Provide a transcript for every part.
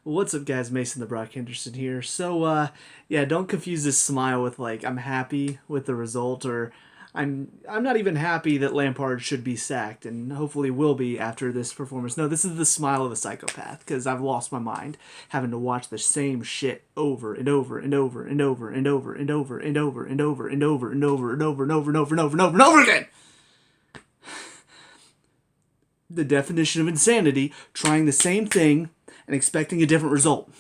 What's up, guys? Mason the Brock Henderson here. Yeah, don't confuse this smile with like I'm happy with the result, or I'm not even happy that Lampard should be sacked and hopefully will be after this performance. No, this is the smile of a psychopath because I've lost my mind having to watch the same shit over and over and over and over and over and over and over and over and over and over and over and over and over and over and over and over again. The definition of insanity: trying the same thing and expecting a different result.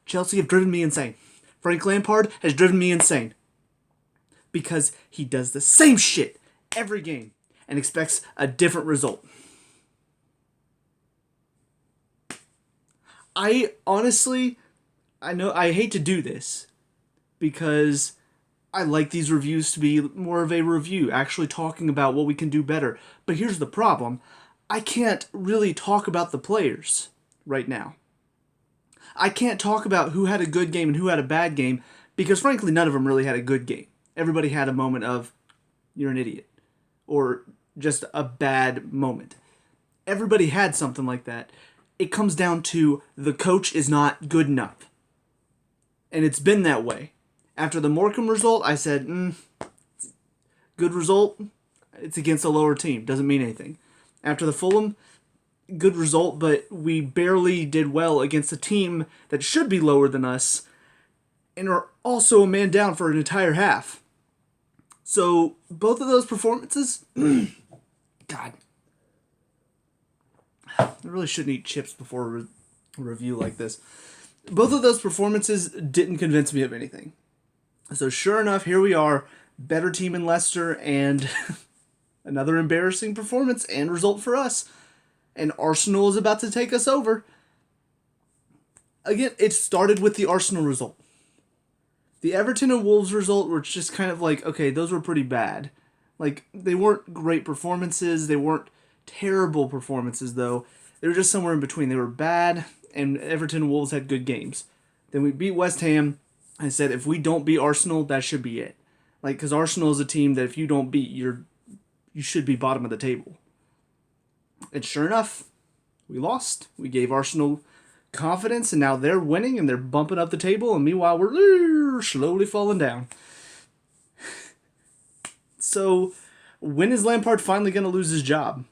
Chelsea have driven me insane. Frank Lampard has driven me insane. Because he does the same shit every game and expects a different result. I honestly, I know I hate to do this because I like these reviews to be more of a review, actually talking about what we can do better. But here's the problem. I can't really talk about the players right now. I can't talk about who had a good game and who had a bad game because, frankly, none of them really had a good game. Everybody had a moment of, you're an idiot, or just a bad moment. Everybody had something like that. It comes down to the coach is not good enough. And it's been that way. After the Morecambe result, I said, good result. It's against a lower team. Doesn't mean anything. After the Fulham, good result, but we barely did well against a team that should be lower than us and are also a man down for an entire half. So, both of those performances, God, I really shouldn't eat chips before a review like this. Both of those performances didn't convince me of anything. So, sure enough, here we are, better team in Leicester, and another embarrassing performance and result for us. And Arsenal is about to take us over. Again, it started with the Arsenal result. The Everton and Wolves result were just kind of like, okay, those were pretty bad. Like, they weren't great performances. They weren't terrible performances, though. They were just somewhere in between. They were bad, and Everton and Wolves had good games. Then we beat West Ham. I said, if we don't beat Arsenal, that should be it. Like, because Arsenal is a team that if you don't beat, you should be bottom of the table. And sure enough, we lost. We gave Arsenal confidence, and now they're winning, and they're bumping up the table, and meanwhile, we're slowly falling down. So, when is Lampard finally going to lose his job?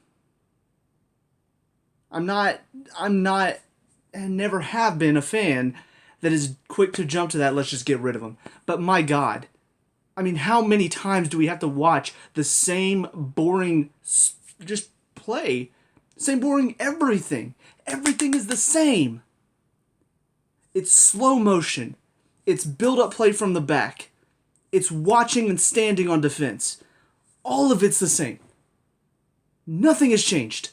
I'm not, and never have been a fan that is quick to jump to that, let's just get rid of him. But my God, I mean, how many times do we have to watch the same boring, just play? Same boring everything. Everything is the same. It's slow motion. It's build-up play from the back. It's watching and standing on defense. All of it's the same. Nothing has changed.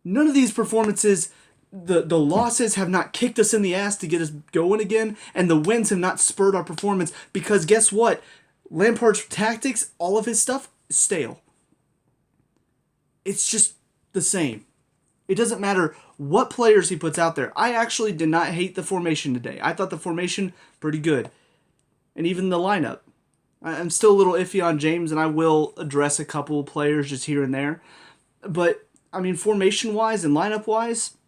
None of these performances, the losses have not kicked us in the ass to get us going again, and the wins have not spurred our performance because guess what? Lampard's tactics, all of his stuff, is stale. It's just the same. It doesn't matter what players he puts out there. I actually did not hate the formation today. I thought the formation pretty good. And even the lineup. I'm still a little iffy on James, and I will address a couple players just here and there. But, I mean, formation-wise and lineup-wise,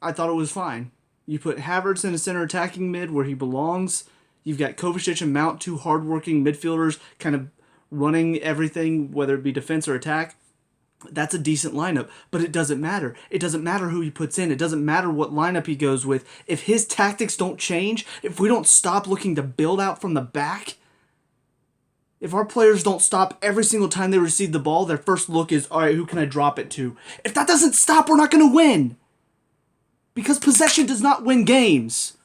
I thought it was fine. You put Havertz in a center attacking mid where he belongs. You've got Kovacic and Mount, two hard-working midfielders kind of running everything, whether it be defense or attack. That's a decent lineup, but it doesn't matter. It doesn't matter who he puts in. It doesn't matter what lineup he goes with. If his tactics don't change, if we don't stop looking to build out from the back, if our players don't stop every single time they receive the ball, their first look is, all right, who can I drop it to? If that doesn't stop, we're not going to win. Because possession does not win games.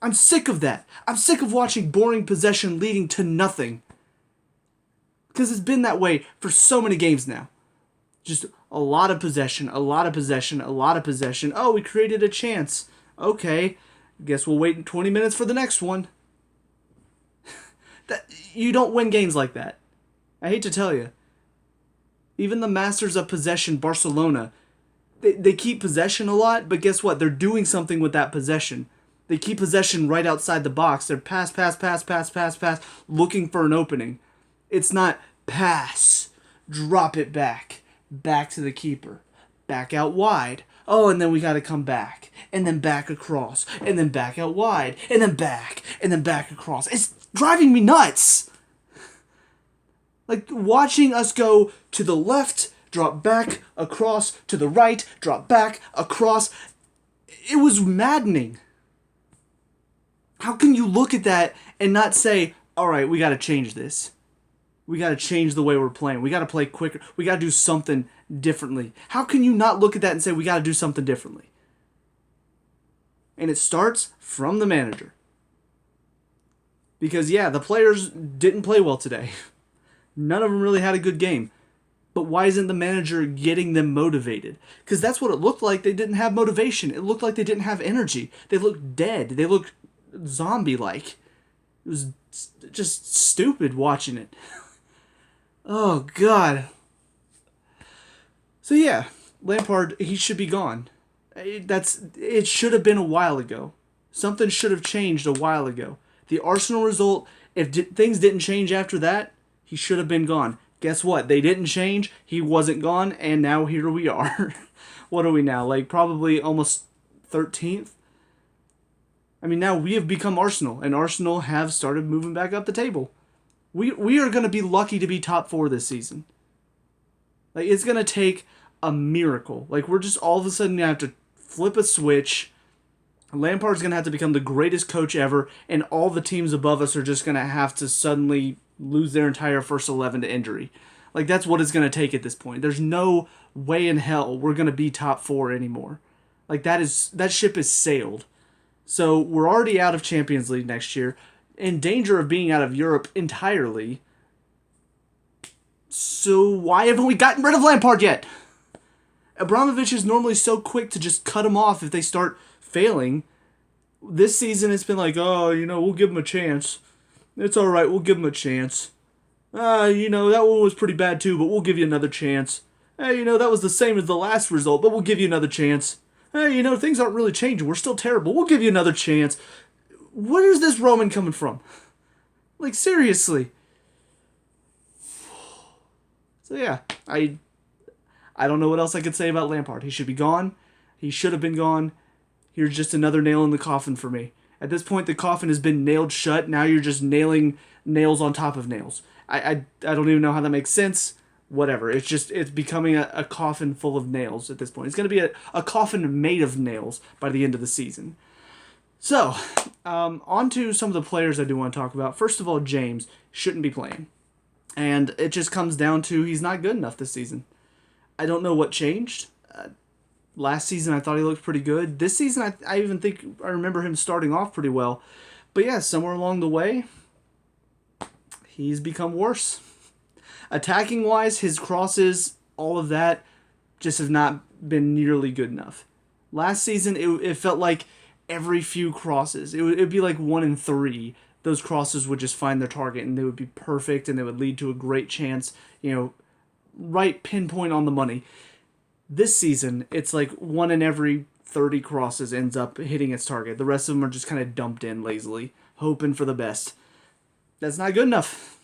I'm sick of that. I'm sick of watching boring possession leading to nothing. Because it's been that way for so many games now. Just a lot of possession, a lot of possession, a lot of possession. Oh, we created a chance. Okay, guess we'll wait 20 minutes for the next one. You don't win games like that. I hate to tell you. Even the masters of possession, Barcelona, they keep possession a lot, but guess what? They're doing something with that possession. They keep possession right outside the box. They're pass, looking for an opening. It's not pass, drop it back to the keeper, back out wide. Oh, and then we got to come back. and then back across, and then back out wide, and then back across. It's driving me nuts. Like, watching us go to the left, drop back, across, to the right, drop back, across. It was maddening. How can you look at that and not say, all right, we got to change this. We got to change the way we're playing. We got to play quicker. We got to do something differently. How can you not look at that and say, we got to do something differently? And it starts from the manager. Because, yeah, the players didn't play well today. None of them really had a good game. But why isn't the manager getting them motivated? Because that's what it looked like. They didn't have motivation. It looked like they didn't have energy. They looked dead. They looked zombie-like. It was just stupid watching it. Oh, God. So, yeah, Lampard, he should be gone. It should have been a while ago. Something should have changed a while ago. The Arsenal result, if things didn't change after that, he should have been gone. Guess what? They didn't change. He wasn't gone, and now here we are. What are we now? Like, probably almost 13th? I mean, now we have become Arsenal, and Arsenal have started moving back up the table. We are going to be lucky to be top 4 this season. Like, it's going to take a miracle. Like, we're just all of a sudden going to have to flip a switch. Lampard's going to have to become the greatest coach ever, and all the teams above us are just going to have to suddenly lose their entire first 11 to injury. Like, that's what it's going to take at this point. There's no way in hell we're going to be top 4 anymore. Like, that ship is sailed. So we're already out of Champions League next year, in danger of being out of Europe entirely. So why haven't we gotten rid of Lampard yet? Abramovich is normally so quick to just cut him off if they start failing. This season it's been like, oh, we'll give him a chance. It's all right, we'll give him a chance. That one was pretty bad too, but we'll give you another chance. Hey, that was the same as the last result, but we'll give you another chance. Hey, things aren't really changing. We're still terrible. We'll give you another chance. Where is this Roman coming from? Like, seriously. So, yeah, I don't know what else I could say about Lampard. He should be gone. He should have been gone. Here's just another nail in the coffin for me. At this point, the coffin has been nailed shut. Now you're just nailing nails on top of nails. I don't even know how that makes sense. Whatever. It's becoming a coffin full of nails at this point. It's going to be a coffin made of nails by the end of the season. So, on to some of the players I do want to talk about. First of all, James shouldn't be playing. And it just comes down to he's not good enough this season. I don't know what changed. Last season, I thought he looked pretty good. This season, I even think I remember him starting off pretty well. But yeah, somewhere along the way, he's become worse. Attacking-wise, his crosses, all of that, just have not been nearly good enough. Last season, it felt like every few crosses, it would be like 1 in 3. Those crosses would just find their target, and they would be perfect, and they would lead to a great chance, right pinpoint on the money. This season, it's like 1 in every 30 crosses ends up hitting its target. The rest of them are just kind of dumped in lazily, hoping for the best. That's not good enough.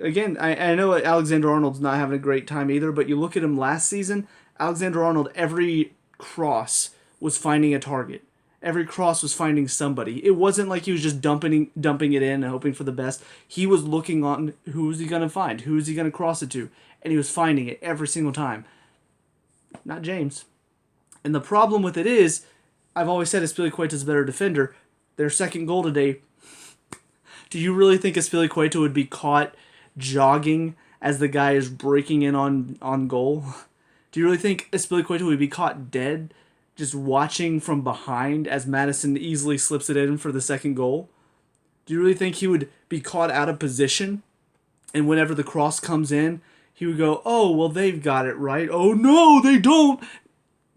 Again, I know Alexander-Arnold's not having a great time either, but you look at him last season, Alexander-Arnold, every cross was finding a target. Every cross was finding somebody. It wasn't like he was just dumping it in and hoping for the best. He was looking on who's he going to find, who's he going to cross it to, and he was finding it every single time. Not James. And the problem with it is, I've always said Azpilicueta's a better defender. Their second goal today, do you really think Azpilicueta would be caught jogging as the guy is breaking in on goal? Do you really think Azpilicueta would be caught dead just watching from behind as Maddison easily slips it in for the second goal? Do you really think he would be caught out of position? And whenever the cross comes in, he would go, oh, well, they've got it right. Oh, no, they don't.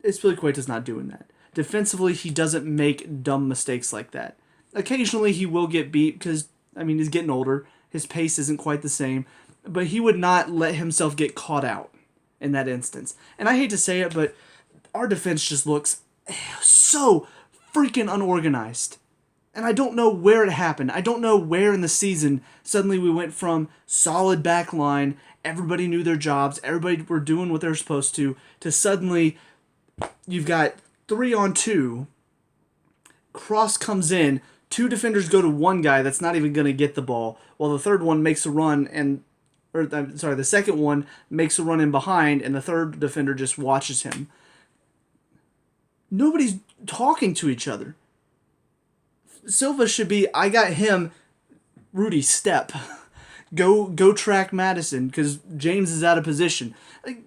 Azpilicueta's not doing that. Defensively, he doesn't make dumb mistakes like that. Occasionally, he will get beat because, he's getting older. His pace isn't quite the same. But he would not let himself get caught out in that instance. And I hate to say it, but our defense just looks so freaking unorganized. And I don't know where it happened. I don't know where in the season suddenly we went from solid back line, everybody knew their jobs, everybody were doing what they're supposed to suddenly you've got 3-on-2, cross comes in, two defenders go to one guy that's not even going to get the ball, while the third one makes a run the second one makes a run in behind, and the third defender just watches him. Nobody's talking to each other. Silva should be, I got him, Rudy, step. Go track Madison, because James is out of position. Like,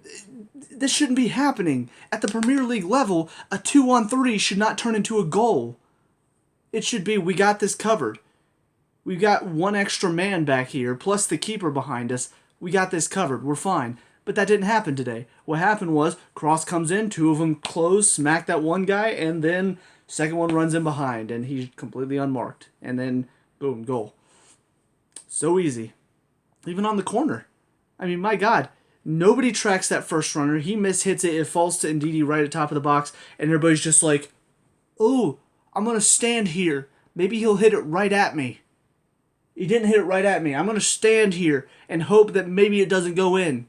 this shouldn't be happening. At the Premier League level, a 2-on-3 should not turn into a goal. It should be, we got this covered. We've got one extra man back here, plus the keeper behind us. We got this covered. We're fine. But that didn't happen today. What happened was, cross comes in, two of them close, smack that one guy, and then second one runs in behind, and he's completely unmarked. And then, boom, goal. So easy. Even on the corner. I mean, my God. Nobody tracks that first runner. He mishits it. It falls to Ndidi right at the top of the box, and everybody's just like, oh, I'm going to stand here. Maybe he'll hit it right at me. He didn't hit it right at me. I'm going to stand here and hope that maybe it doesn't go in.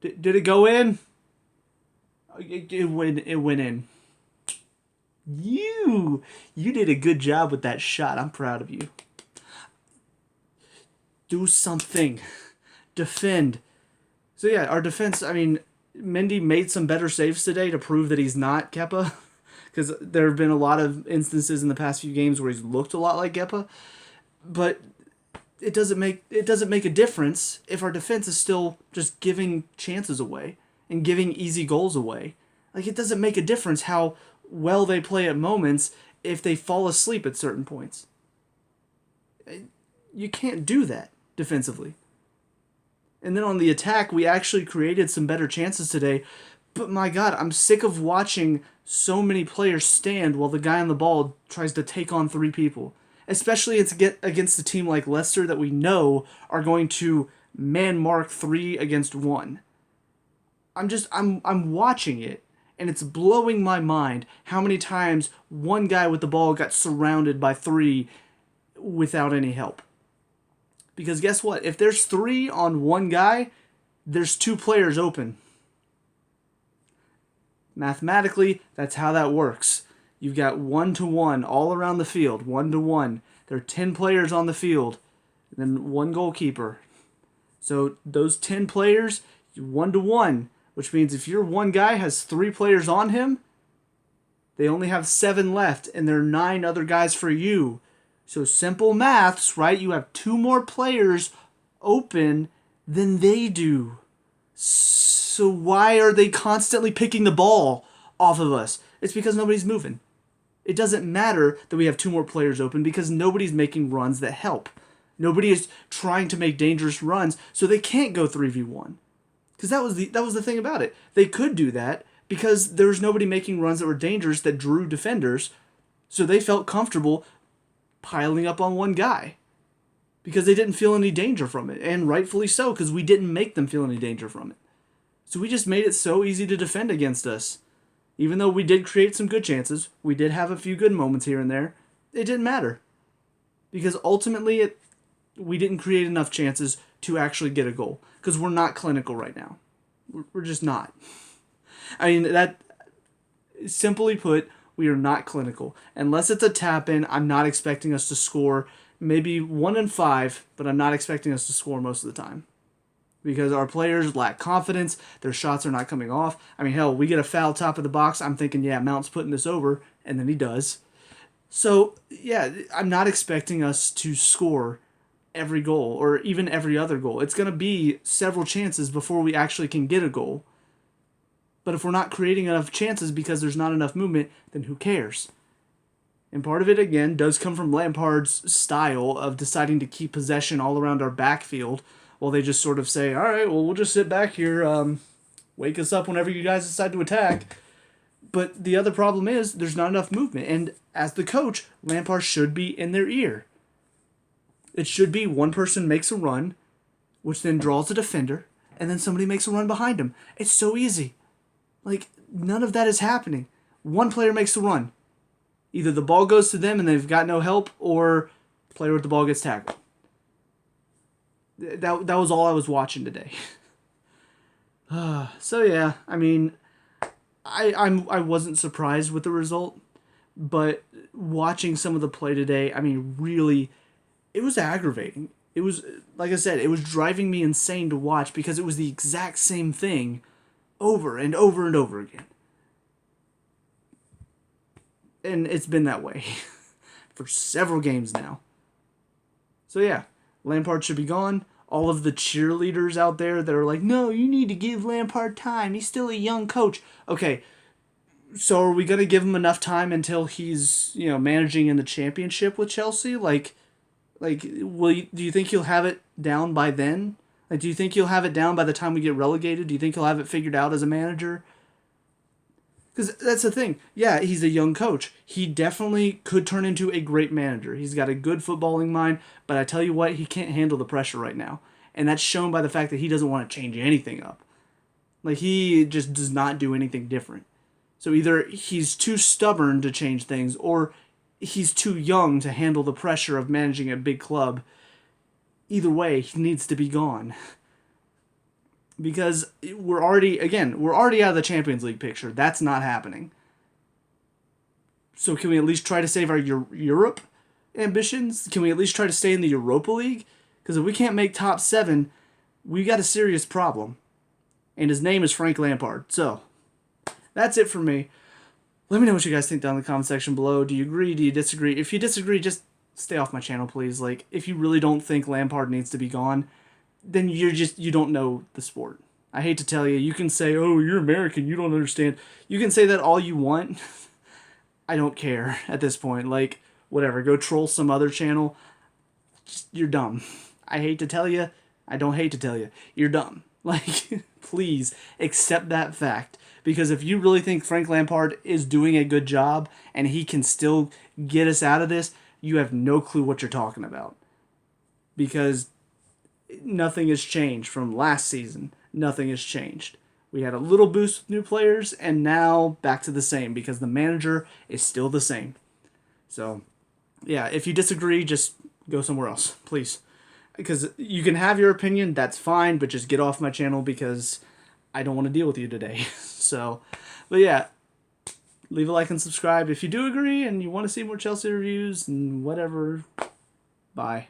Did it go in? It went in. You did a good job with that shot. I'm proud of you. Do something. Defend. So yeah, our defense, I mean, Mendy made some better saves today to prove that he's not Kepa. Because there have been a lot of instances in the past few games where he's looked a lot like Kepa. But it doesn't make a difference if our defense is still just giving chances away and giving easy goals away. Like, it doesn't make a difference how well they play at moments if they fall asleep at certain points. You can't do that defensively. And then on the attack, we actually created some better chances today. But my God, I'm sick of watching so many players stand while the guy on the ball tries to take on three people. Especially against a team like Leicester that we know are going to man mark 3 against 1. I'm watching it, and it's blowing my mind how many times one guy with the ball got surrounded by 3 without any help. Because guess what? If there's 3 on one guy, there's 2 players open. Mathematically, that's how that works. You've got 1-to-1 all around the field, 1-to-1. There are 10 players on the field, and then 1 goalkeeper. So those 10 players, 1-to-1, which means if your one guy has 3 players on him, they only have 7 left, and there are 9 other guys for you. So simple maths, right? You have 2 more players open than they do. So why are they constantly picking the ball off of us? It's because nobody's moving. It doesn't matter that we have 2 more players open because nobody's making runs that help. Nobody is trying to make dangerous runs, so they can't go 3v1. Because that was the thing about it. They could do that because there was nobody making runs that were dangerous that drew defenders, so they felt comfortable piling up on one guy because they didn't feel any danger from it, and rightfully so because we didn't make them feel any danger from it. So we just made it so easy to defend against us. Even though we did create some good chances, we did have a few good moments here and there, it didn't matter. Because ultimately, we didn't create enough chances to actually get a goal. Because we're not clinical right now. We're just not. I mean, that, simply put, we are not clinical. Unless it's a tap-in, I'm not expecting us to score maybe 1 in 5, but I'm not expecting us to score most of the time. Because our players lack confidence, their shots are not coming off. I mean, hell, we get a foul top of the box, I'm thinking, yeah, Mount's putting this over, and then he does. So, yeah, I'm not expecting us to score every goal, or even every other goal. It's going to be several chances before we actually can get a goal. But if we're not creating enough chances because there's not enough movement, then who cares? And part of it, again, does come from Lampard's style of deciding to keep possession all around our backfield, while they just sort of say, all right, well, we'll just sit back here, wake us up whenever you guys decide to attack. But the other problem is there's not enough movement. And as the coach, Lampard should be in their ear. It should be one person makes a run, which then draws a defender, and then somebody makes a run behind him. It's so easy. Like, none of that is happening. One player makes a run. Either the ball goes to them and they've got no help, or player with the ball gets tackled. That was all I was watching today. So yeah, I mean, I wasn't surprised with the result, but watching some of the play today, I mean, really, it was aggravating. It was, like I said, it was driving me insane to watch because it was the exact same thing over and over and over again. And it's been that way for several games now. So yeah, Lampard should be gone. All of the cheerleaders out there that are like, no, you need to give Lampard time. He's still a young coach. Okay, so are we going to give him enough time until he's, managing in the championship with Chelsea? Do you think he'll have it down by then? Like, do you think he'll have it down by the time we get relegated? Do you think he'll have it figured out as a manager? Because that's the thing. Yeah, he's a young coach. He definitely could turn into a great manager. He's got a good footballing mind, but I tell you what, he can't handle the pressure right now. And that's shown by the fact that he doesn't want to change anything up. Like, he just does not do anything different. So either he's too stubborn to change things, or he's too young to handle the pressure of managing a big club. Either way, he needs to be gone. Because we're already out of the Champions League picture. That's not happening. So can we at least try to save our Europe ambitions? Can we at least try to stay in the Europa League? Because if we can't make top 7, we got a serious problem. And his name is Frank Lampard. So, that's it for me. Let me know what you guys think down in the comment section below. Do you agree? Do you disagree? If you disagree, just stay off my channel, please. Like, if you really don't think Lampard needs to be gone, then you don't know the sport. I hate to tell you. You can say, oh, you're American, you don't understand. You can say that all you want. I don't care at this point. Like, whatever. Go troll some other channel. You're dumb. I hate to tell you. I don't hate to tell you. You're dumb. Like, please accept that fact. Because if you really think Frank Lampard is doing a good job and he can still get us out of this, you have no clue what you're talking about. Because nothing has changed from last season. Nothing has changed. We had a little boost with new players, and now back to the same because the manager is still the same. So, yeah, if you disagree, just go somewhere else, please. Because you can have your opinion, that's fine, but just get off my channel because I don't want to deal with you today. So, but yeah, leave a like and subscribe if you do agree and you want to see more Chelsea reviews and whatever. Bye.